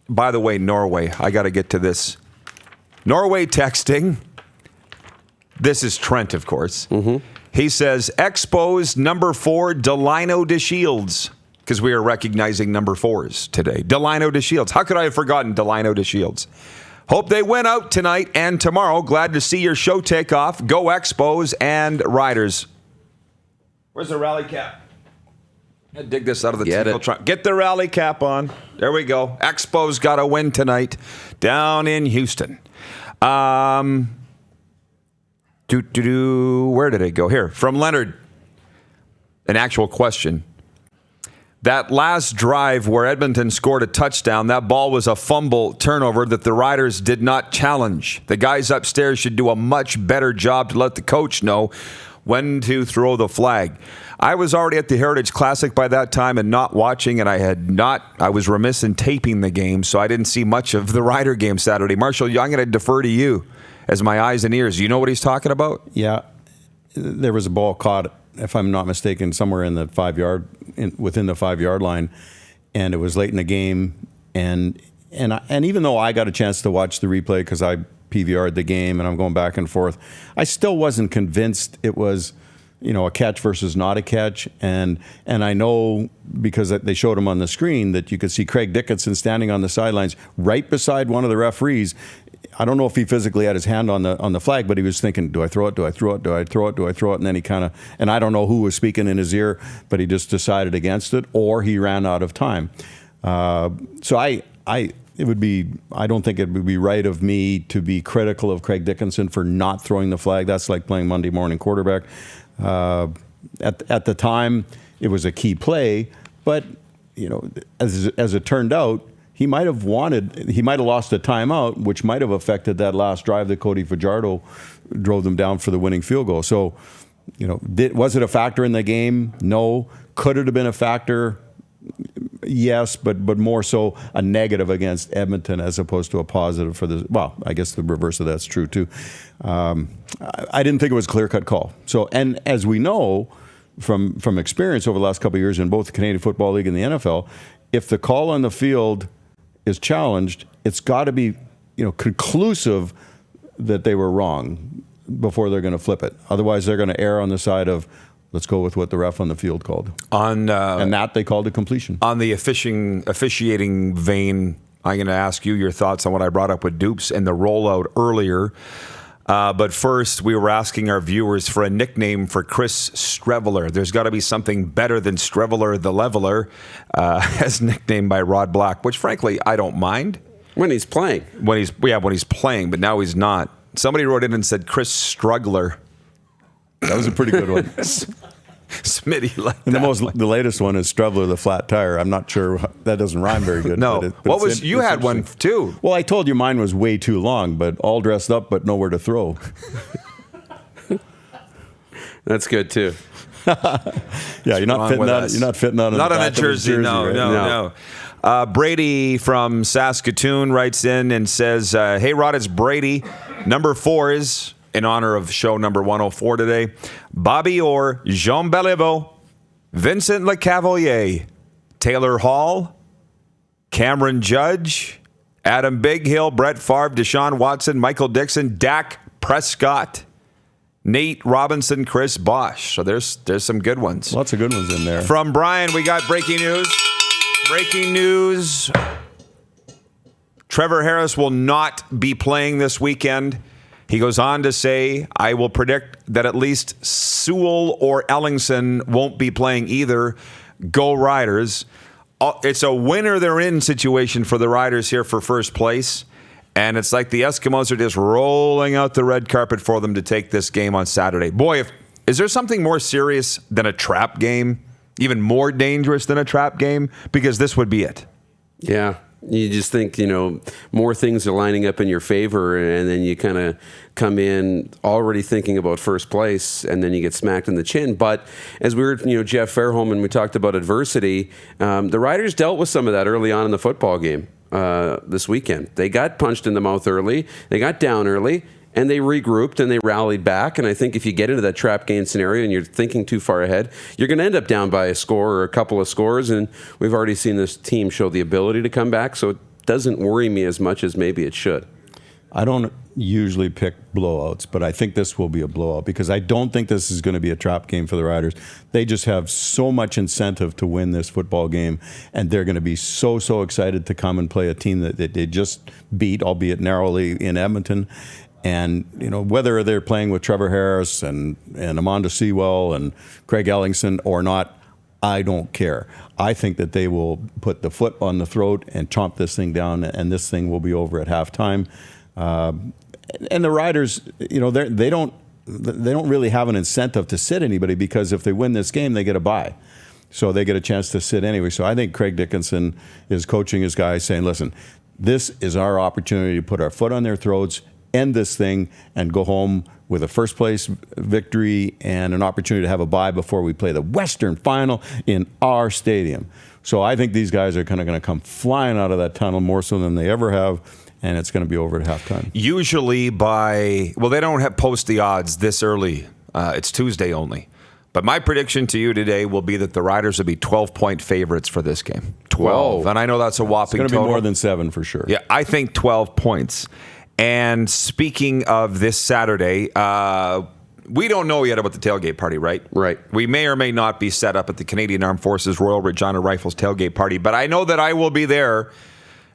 by the way, Norway. I got to get to this. Norway texting. This is Trent, of course. Mm-hmm. He says, Expos number 4, Delino de Shields. Because we are recognizing number 4s today. Delino de Shields. How could I have forgotten Delino de Shields? Hope they win out tonight and tomorrow. Glad to see your show take off. Go Expos and Riders. Where's the rally cap? I dig this out of the tinkle trunk. Get the rally cap on. There we go. Expos got a win tonight down in Houston. Where did it go? Here, from Leonard. An actual question. That last drive where Edmonton scored a touchdown, that ball was a fumble turnover that the Riders did not challenge. The guys upstairs should do a much better job to let the coach know when to throw the flag. I was already at the Heritage Classic by that time and not watching, and I was remiss in taping the game, so I didn't see much of the Rider game Saturday. Marshall, I'm going to defer to you as my eyes and ears. You know what he's talking about? Yeah. There was a ball caught, if I'm not mistaken, somewhere in the within the 5-yard line, and it was late in the game. And even though I got a chance to watch the replay because I PVR'd the game and I'm going back and forth, I still wasn't convinced it was, a catch versus not a catch. And I know because they showed him on the screen that you could see Craig Dickinson standing on the sidelines right beside one of the referees. I don't know if he physically had his hand on the flag, but he was thinking, do I throw it? Do I throw it? Do I throw it? Do I throw it? And then he and I don't know who was speaking in his ear, but he just decided against it, or he ran out of time. So I don't think it would be right of me to be critical of Craig Dickinson for not throwing the flag. That's like playing Monday morning quarterback. At the time, it was a key play, but as it turned out, he might have lost a timeout, which might have affected that last drive that Cody Fajardo drove them down for the winning field goal. So, was it a factor in the game? No. Could it have been a factor? Yes, but more so a negative against Edmonton as opposed to a positive for the. Well, I guess the reverse of that's true too. I didn't think it was a clear-cut call. So, and as we know from experience over the last couple of years in both the Canadian Football League and the NFL, if the call on the field is challenged, it's got to be, conclusive that they were wrong before they're going to flip it. Otherwise, they're going to err on the side of, let's go with what the ref on the field called. And that they called a completion. On the officiating vein, I'm going to ask you your thoughts on what I brought up with Dupes and the rollout earlier. But first, we were asking our viewers for a nickname for Chris Streveler. There's got to be something better than Streveler the Leveler, as nicknamed by Rod Black, which frankly, I don't mind. When he's playing. When he's playing, but now he's not. Somebody wrote in and said Chris Strugler. That was a pretty good one. Smitty like and that. The latest one is Streveler the Flat Tire. I'm not sure that doesn't rhyme very good. No. You had one too. Well, I told you mine was way too long, but all dressed up, but nowhere to throw. That's good too. Yeah, you're not fitting out. You're not fitting out. Not on a jersey. No. Brady from Saskatoon writes in and says, "Hey Rod, it's Brady. Number 4 is." In honor of show number 104 today, Bobby Orr, Jean Beliveau, Vincent Lecavalier, Taylor Hall, Cameron Judge, Adam Bighill, Brett Favre, Deshaun Watson, Michael Dixon, Dak Prescott, Nate Robinson, Chris Bosch. So there's some good ones. Lots of good ones in there. From Brian, we got breaking news. Breaking news. Trevor Harris will not be playing this weekend. He goes on to say, I will predict that at least Sewell or Ellingson won't be playing either. Go Riders. It's a winner they're in situation for the Riders here for first place. And it's like the Eskimos are just rolling out the red carpet for them to take this game on Saturday. Boy, is there something more serious than a trap game? Even more dangerous than a trap game? Because this would be it. Yeah. You just think, more things are lining up in your favor, and then you kind of come in already thinking about first place, and then you get smacked in the chin. But as we were, Jeff Fairholm, and we talked about adversity, the Riders dealt with some of that early on in the football game this weekend. They got punched in the mouth early. They got down early. And they regrouped and they rallied back. And I think if you get into that trap game scenario and you're thinking too far ahead, you're going to end up down by a score or a couple of scores. And we've already seen this team show the ability to come back. So doesn't worry me as much as maybe it should. I don't usually pick blowouts, but I think this will be a blowout because I don't think this is going to be a trap game for the Riders. They just have so much incentive to win this football game, and they're going to be so excited to come and play a team that they just beat, albeit narrowly, in Edmonton. And, you know, whether they're playing with Trevor Harris and Amanda Sewell and Craig Ellingson or not, I don't care. I think that they will put the foot on the throat and chomp this thing down, and this thing will be over at halftime. And the Riders, you know, they don't really have an incentive to sit anybody because if they win this game, they get a bye. So they get a chance to sit anyway. So I think Craig Dickinson is coaching his guys saying, listen, this is our opportunity to put our foot on their throats, end this thing, and go home with a first place victory and an opportunity to have a bye before we play the Western Final in our stadium. So I think these guys are kind of going to come flying out of that tunnel more so than they ever have. And it's going to be over at halftime. Usually they don't post the odds this early. It's Tuesday only. But my prediction to you today will be that the Riders will be 12-point favorites for this game. 12. And I know that's a whopping It's going to total. be more than 7 for sure. Yeah, I think 12 points. And speaking of this Saturday, we don't know yet about the tailgate party, right? Right. We may or may not be set up at the Canadian Armed Forces Royal Regina Rifles tailgate party. But I know that I will be there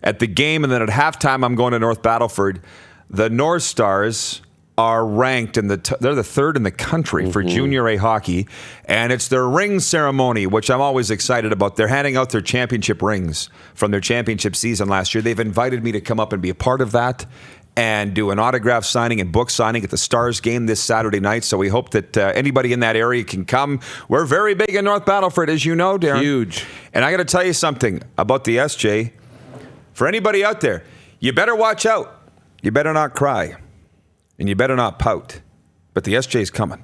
at the game, and then at halftime, I'm going to North Battleford. The North Stars are ranked they're the third in the country for Junior A hockey, and it's their ring ceremony, which I'm always excited about. They're handing out their championship rings from their championship season last year. They've invited me to come up and be a part of that and do an autograph signing and book signing at the Stars game this Saturday night. So we hope that anybody in that area can come. We're very big in North Battleford, as you know, Darren. Huge. And I got to tell you something about the SJ. For anybody out there, you better watch out. You better not cry. And you better not pout. But the SJ's coming.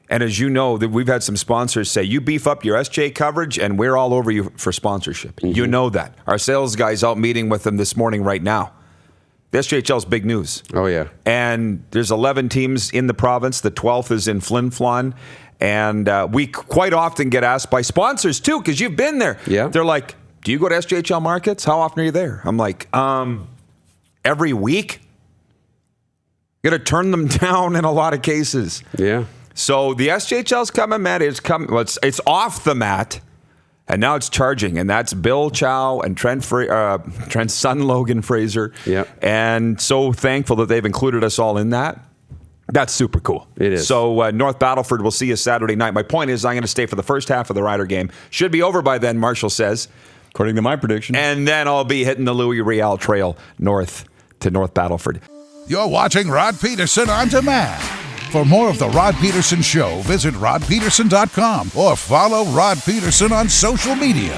And as you know, that we've had some sponsors say, you beef up your SJ coverage and we're all over you for sponsorship. Mm-hmm. You know that. Our sales guy's out meeting with them this morning right now. The SJHL's big news. Oh, yeah. And there's 11 teams in the province. The 12th is in Flin Flon. And we quite often get asked by sponsors, too, because you've been there. Yeah. They're like, do you go to SJHL markets? How often are you there? I'm like, every week. You got to turn them down in a lot of cases. Yeah. So the SJHL's coming, Matt. It's coming. Well, it's off the mat, and now it's charging. And that's Bill Chow and Trent's son, Logan Fraser. Yeah. And so thankful that they've included us all in that. That's super cool. It is. So North Battleford, we'll see you Saturday night. My point is I'm going to stay for the first half of the Rider game. Should be over by then, Marshall says. According to my prediction. And then I'll be hitting the Louis Riel Trail north to North Battleford. You're watching Rod Pedersen on demand. For more of The Rod Pedersen Show, visit rodpedersen.com or follow Rod Pedersen on social media.